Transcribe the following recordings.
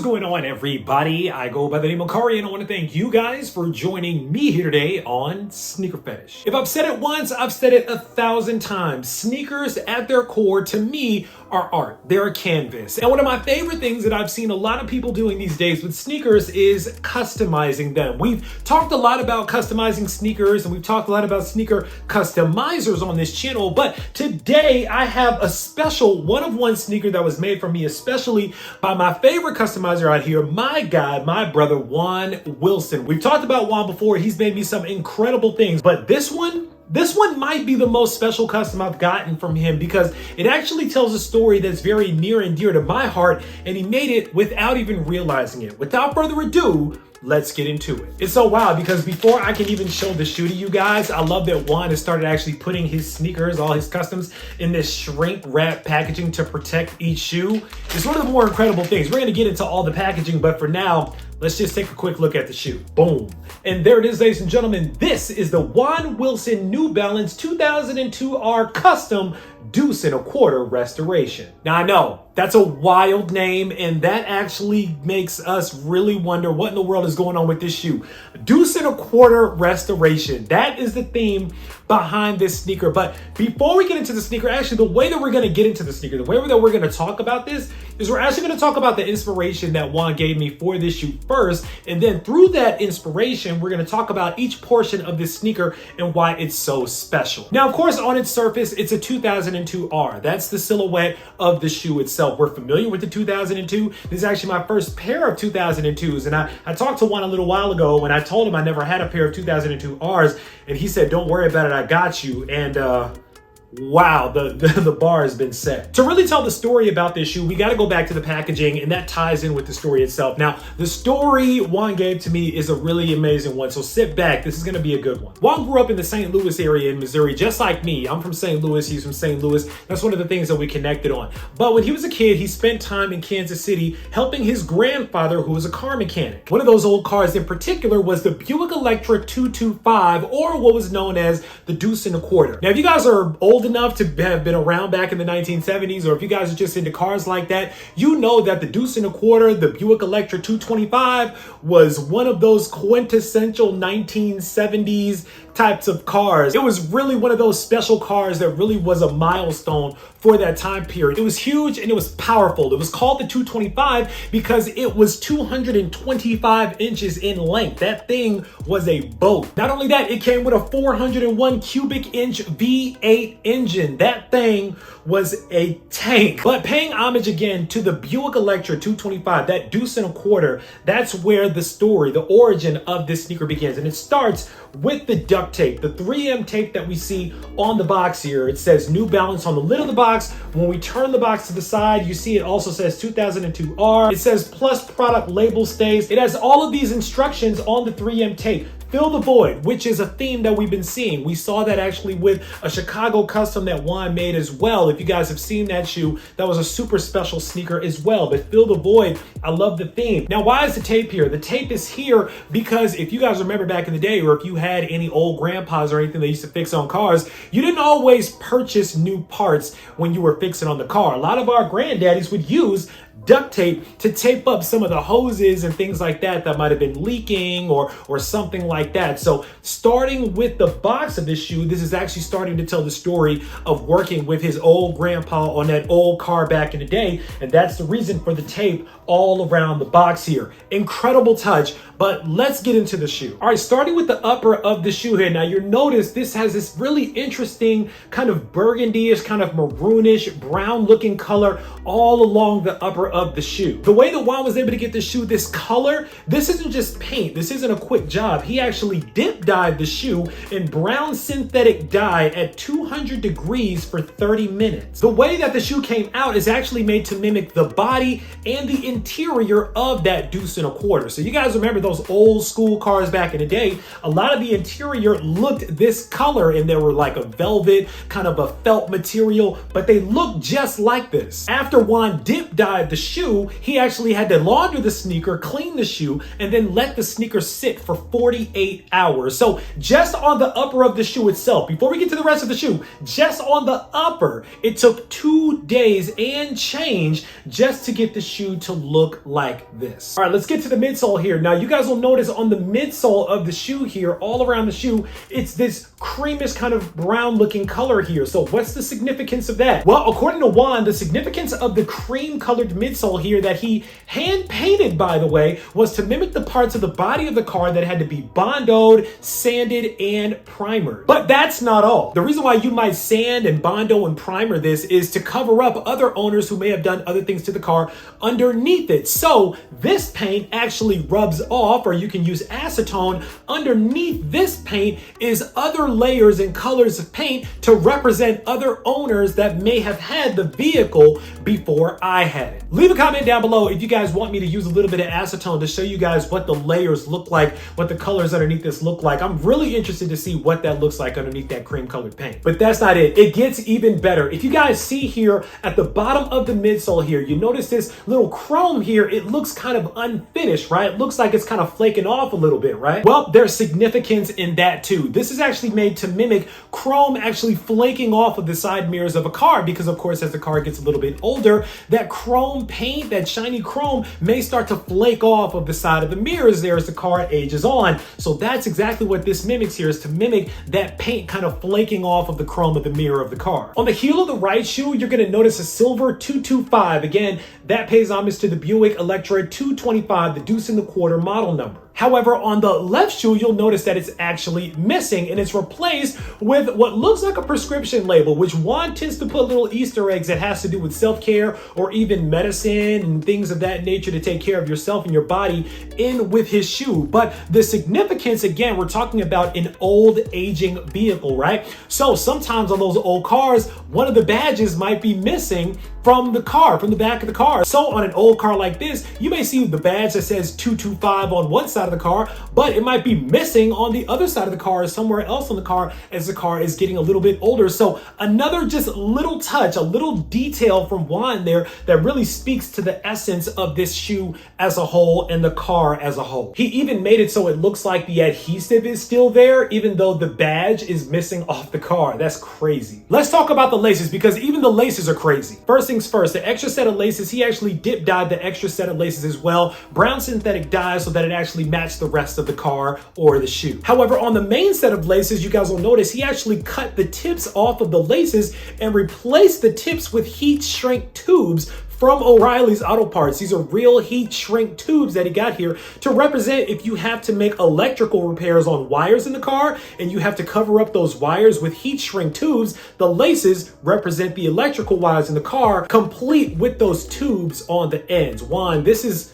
going on, everybody? I go by the name of Kari, and I want to thank you guys for joining me here today on SneakerPhetish. If I've said it once, I've said it 1,000 times. Sneakers at their core, to me, are art. They're a canvas. And one of my favorite things that I've seen a lot of people doing these days with sneakers is customizing them. We've talked a lot about customizing sneakers, and we've talked a lot about sneaker customizers on this channel, but today I have a special one-of-one sneaker that was made for me, especially by my favorite customizer out here, my guy, my brother, Juan Wilson. We've talked about Juan before. He's made me some incredible things, but this one might be the most special custom I've gotten from him because it actually tells a story that's very near and dear to my heart, and he made it without even realizing it. Without further ado, let's get into it. It's so wild because before I can even show the shoe to you guys, I love that Juan has started actually putting his sneakers, all his customs, in this shrink wrap packaging to protect each shoe. It's one of the more incredible things. We're gonna get into all the packaging, but for now, let's just take a quick look at the shoe. Boom. And there it is, ladies and gentlemen. This is the Juan Wilson New Balance 2002R Custom Deuce and a Quarter Restoration. Now I know that's a wild name, and that actually makes us really wonder what in the world is going on with this shoe. Deuce and a Quarter Restoration. That is the theme behind this sneaker. But before we get into the sneaker, actually the way that we're gonna get into the sneaker, the way that we're gonna talk about this is we're actually gonna talk about the inspiration that Juan gave me for this shoe first, and then through that inspiration, we're gonna talk about each portion of this sneaker and why it's so special. Now, of course, on its surface, it's a 2002R. That's the silhouette of the shoe itself. We're familiar with the 2002. This is actually my first pair of 2002s, and I talked to Juan a little while ago when I told him I never had a pair of 2002Rs, and he said, "Don't worry about it, I got you." And wow, the bar has been set. To really tell the story about this shoe, we got to go back to the packaging, and that ties in with the story itself. Now, the story Juan gave to me is a really amazing one, so sit back. This is going to be a good one. Juan grew up in the St. Louis area in Missouri, just like me. I'm from St. Louis. He's from St. Louis. That's one of the things that we connected on. But when he was a kid, he spent time in Kansas City helping his grandfather, who was a car mechanic. One of those old cars in particular was the Buick Electra 225, or what was known as the Deuce and a Quarter. Now, if you guys are old enough to have been around back in the 1970s, or if you guys are just into cars like that, you know that the Deuce and a Quarter, the Buick Electra 225, was one of those quintessential 1970s types of cars. It was really one of those special cars that really was a milestone for that time period. It was huge and it was powerful. It was called the 225 because it was 225 inches in length. That thing was a boat. Not only that, it came with a 401 cubic inch V8 engine. That thing was a tank. But paying homage again to the Buick Electra 225, that Deuce and a Quarter, that's where the story, the origin of this sneaker begins. And it starts with the duct tape, the 3M tape that we see on the box here. It says New Balance on the lid of the box. When we turn the box to the side, you see it also says 2002R. It says plus product label stays. It has all of these instructions on the 3M tape. Fill the void, which is a theme that we've been seeing. We saw that actually with a Chicago custom that Juan made as well. If you guys have seen that shoe, that was a super special sneaker as well. But fill the void, I love the theme. Now, why is the tape here? The tape is here because if you guys remember back in the day, or if you had any old grandpas or anything they used to fix on cars, you didn't always purchase new parts when you were fixing on the car. A lot of our granddaddies would use duct tape to tape up some of the hoses and things like that that might have been leaking or something like that. So starting with the box of this shoe, this is actually starting to tell the story of working with his old grandpa on that old car back in the day. And that's the reason for the tape all around the box here. Incredible touch, but let's get into the shoe. All right, starting with the upper of the shoe here. Now you notice this has this really interesting kind of burgundy-ish, kind of maroonish, brown looking color all along the upper of the shoe. The way that Juan was able to get the shoe this color, this isn't just paint. This isn't a quick job. He actually dip dyed the shoe in brown synthetic dye at 200 degrees for 30 minutes. The way that the shoe came out is actually made to mimic the body and the interior of that Deuce and a Quarter. So you guys remember those old school cars back in the day, a lot of the interior looked this color, and they were like a velvet, kind of a felt material, but they looked just like this. After Juan dip dyed the shoe, he actually had to launder the sneaker, clean the shoe, and then let the sneaker sit for 48 hours. So just on the upper of the shoe itself, before we get to the rest of the shoe, just on the upper, it took 2 days and change just to get the shoe to look like this. All right, let's get to the midsole here. Now, you guys will notice on the midsole of the shoe here, all around the shoe, it's this creamish kind of brown looking color here. So what's the significance of that? Well, according to Juan, the significance of the cream colored midsole here that he hand painted, by the way, was to mimic the parts of the body of the car that had to be bondoed, sanded, and primered. But that's not all. The reason why you might sand and bondo and primer this is to cover up other owners who may have done other things to the car underneath it. So this paint actually rubs off, or you can use acetone. Underneath this paint is other layers and colors of paint to represent other owners that may have had the vehicle before I had it. Leave a comment down below if you guys want me to use a little bit of acetone to show you guys what the layers look like, what the colors underneath this look like. I'm really interested to see what that looks like underneath that cream colored paint. But that's not it. It gets even better. If you guys see here at the bottom of the midsole here, you notice this little chrome here. It looks kind of unfinished, right? It looks like it's kind of flaking off a little bit, right? Well, there's significance in that too. This is actually made to mimic chrome actually flaking off of the side mirrors of a car, because of course, as the car gets a little bit older, that chrome paint, that shiny chrome, may start to flake off of the side of the mirrors there as the car ages on. So that's exactly what this mimics here, is to mimic that paint kind of flaking off of the chrome of the mirror of the car. On the heel of the right shoe, you're going to notice a silver 225. Again, that pays homage to the Buick Electra 225, the deuce and the quarter model number. However, on the left shoe, you'll notice that it's actually missing, and it's replaced with what looks like a prescription label, which Juan tends to put little Easter eggs that has to do with self-care or even medicine and things of that nature to take care of yourself and your body in with his shoe. But the significance, again, we're talking about an old aging vehicle, right? So sometimes on those old cars, one of the badges might be missing from the car, from the back of the car. So on an old car like this, you may see the badge that says 225 on one side of the car, but it might be missing on the other side of the car or somewhere else on the car as the car is getting a little bit older. So another just little touch, a little detail from Juan there that really speaks to the essence of this shoe as a whole and the car as a whole. He even made it so it looks like the adhesive is still there, even though the badge is missing off the car. That's crazy. Let's talk about the laces, because even the laces are crazy. First things first, the extra set of laces, he actually dip dyed the extra set of laces as well. Brown synthetic dye so that it actually matched the rest of the car or the shoe. However, on the main set of laces, you guys will notice he actually cut the tips off of the laces and replaced the tips with heat shrink tubes from O'Reilly's Auto Parts. These are real heat shrink tubes that he got here to represent if you have to make electrical repairs on wires in the car and you have to cover up those wires with heat shrink tubes. The laces represent the electrical wires in the car, complete with those tubes on the ends. Juan, this is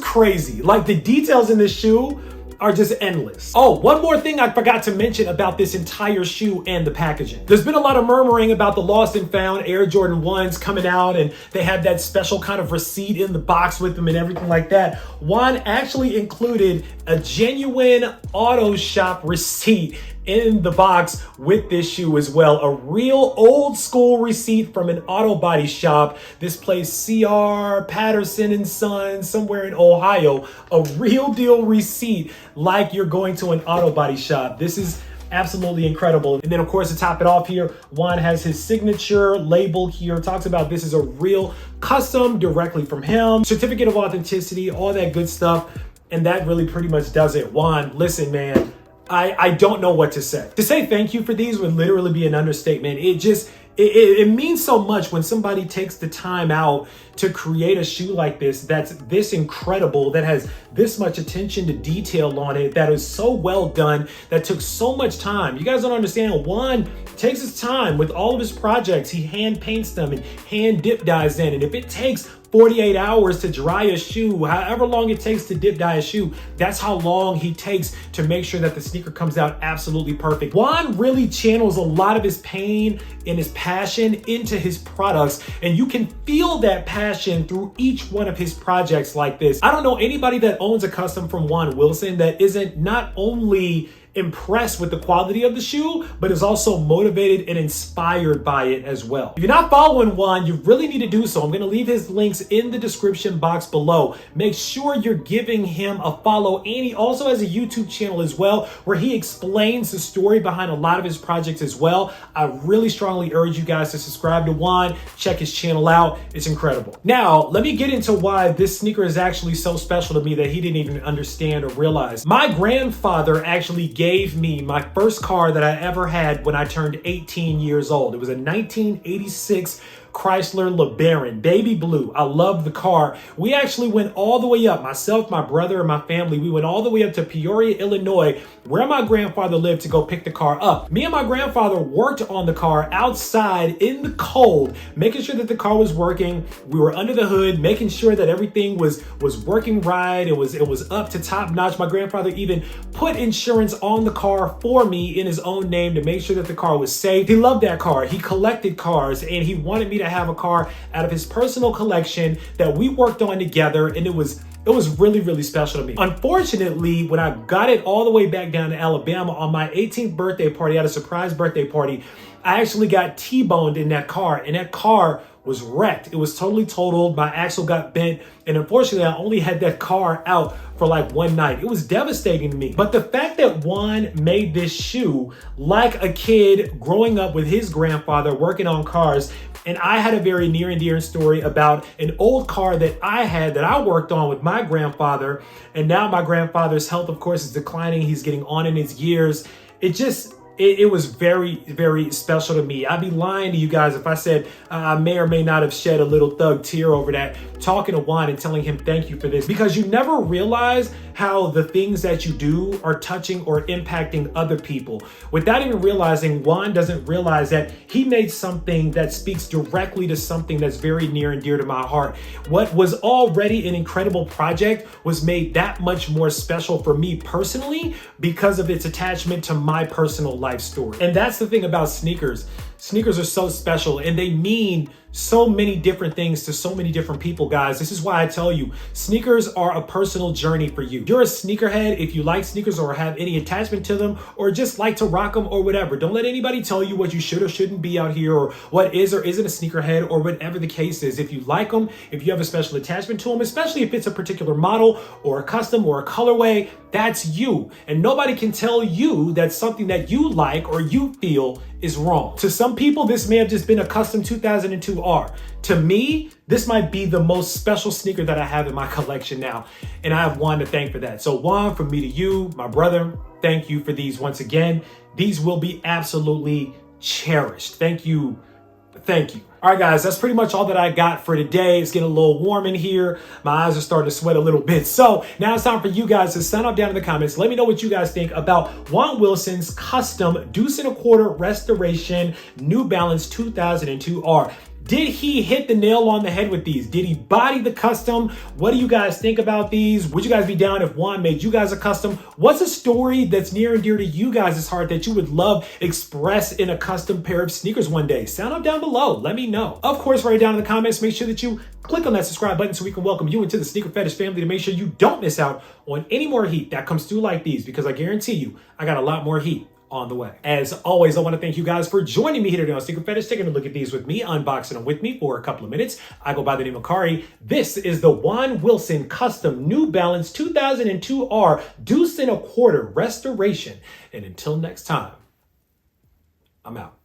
crazy. Like, the details in this shoe are just endless. Oh, one more thing I forgot to mention about this entire shoe and the packaging. There's been a lot of murmuring about the lost and found Air Jordan 1s coming out, and they have that special kind of receipt in the box with them and everything like that. Juan actually included a genuine auto shop receipt in the box with this shoe as well. A real old school receipt from an auto body shop. This place, C.R. Patterson and Sons, somewhere in Ohio. A real deal receipt like you're going to an auto body shop. This is absolutely incredible. And then of course, to top it off here, Juan has his signature label here. Talks about this is a real custom directly from him. Certificate of authenticity, all that good stuff. And that really pretty much does it. Juan, listen, man, I don't know what to say. To say thank you for these would literally be an understatement. It means so much when somebody takes the time out to create a shoe like this, that's this incredible, that has this much attention to detail on it, that is so well done, that took so much time. You guys don't understand. Juan takes his time with all of his projects. He hand paints them and hand dip dyes in. And if it takes 48 hours to dry a shoe, however long it takes to dip dye a shoe, that's how long he takes to make sure that the sneaker comes out absolutely perfect. Juan really channels a lot of his pain and his passion into his products, and you can feel that passion through each one of his projects like this. I don't know anybody that owns a custom from Juan Wilson that isn't not only impressed with the quality of the shoe, but is also motivated and inspired by it as well. If you're not following Juan, you really need to do so. I'm going to leave his links in the description box below. Make sure you're giving him a follow, and he also has a YouTube channel as well where he explains the story behind a lot of his projects as well. I really strongly urge you guys to subscribe to Juan, check his channel out. It's incredible. Now, let me get into why this sneaker is actually so special to me that he didn't even understand or realize. My grandfather actually gave me my first car that I ever had when I turned 18 years old. It was a 1986 Chrysler LeBaron, baby blue. I loved the car. We actually went all the way up, myself, my brother, and my family. We went all the way up to Peoria, Illinois, where my grandfather lived, to go pick the car up. Me and my grandfather worked on the car outside in the cold, making sure that the car was working. We were under the hood, making sure that everything was working right. It was up to top notch. My grandfather even put insurance on the car for me in his own name to make sure that the car was safe. He loved that car. He collected cars, and he wanted me to have a car out of his personal collection that we worked on together, and it was really, really special to me. Unfortunately, when I got it all the way back down to Alabama on my 18th birthday party, I had a surprise birthday party, I actually got T-boned in that car, and that car was wrecked. It was totally totaled. My axle got bent, and unfortunately, I only had that car out for like one night. It was devastating to me. But the fact that Juan made this shoe like a kid growing up with his grandfather working on cars, and I had a very near and dear story about an old car that I had that I worked on with my grandfather, and now my grandfather's health, of course, is declining. He's getting on in his years. It was very, very special to me. I'd be lying to you guys if I said I may or may not have shed a little thug tear over that, talking to Juan and telling him thank you for this, because you never realize how the things that you do are touching or impacting other people. Without even realizing, Juan doesn't realize that he made something that speaks directly to something that's very near and dear to my heart. What was already an incredible project was made that much more special for me personally because of its attachment to my personal life story. And that's the thing about sneakers. Sneakers are so special, and they mean so many different things to so many different people, guys. This is why I tell you, sneakers are a personal journey for you. You're a sneakerhead if you like sneakers or have any attachment to them or just like to rock them or whatever. Don't let anybody tell you what you should or shouldn't be out here, or what is or isn't a sneakerhead, or whatever the case is. If you like them, if you have a special attachment to them, especially if it's a particular model or a custom or a colorway, that's you. And nobody can tell you that something that you like or you feel is wrong. To some people, this may have just been a custom 2002R. To me, this might be the most special sneaker that I have in my collection now, and I have Juan to thank for that. So Juan, from me to you, my brother, thank you for these once again. These will be absolutely cherished. Thank you. Thank you. All right, guys, that's pretty much all that I got for today. It's getting a little warm in here. My eyes are starting to sweat a little bit. So now it's time for you guys to sign up down in the comments. Let me know what you guys think about Juan Wilson's custom deuce and a quarter restoration New Balance 2002R. Did he hit the nail on the head with these? Did he body the custom? What do you guys think about these? Would you guys be down if Juan made you guys a custom? What's a story that's near and dear to you guys' heart that you would love expressed in a custom pair of sneakers one day? Sound up down below. Let me know. Of course, right down in the comments, make sure that you click on that subscribe button so we can welcome you into the Sneaker Fetish family, to make sure you don't miss out on any more heat that comes through like these, because I guarantee you, I got a lot more heat on the way. As always, I want to thank you guys for joining me here today on Sneaker Fetish, taking a look at these with me, unboxing them with me for a couple of minutes. I go by the name of Kari. This is the Juan Wilson custom New Balance 2002R deuce and a quarter restoration. And until next time, I'm out.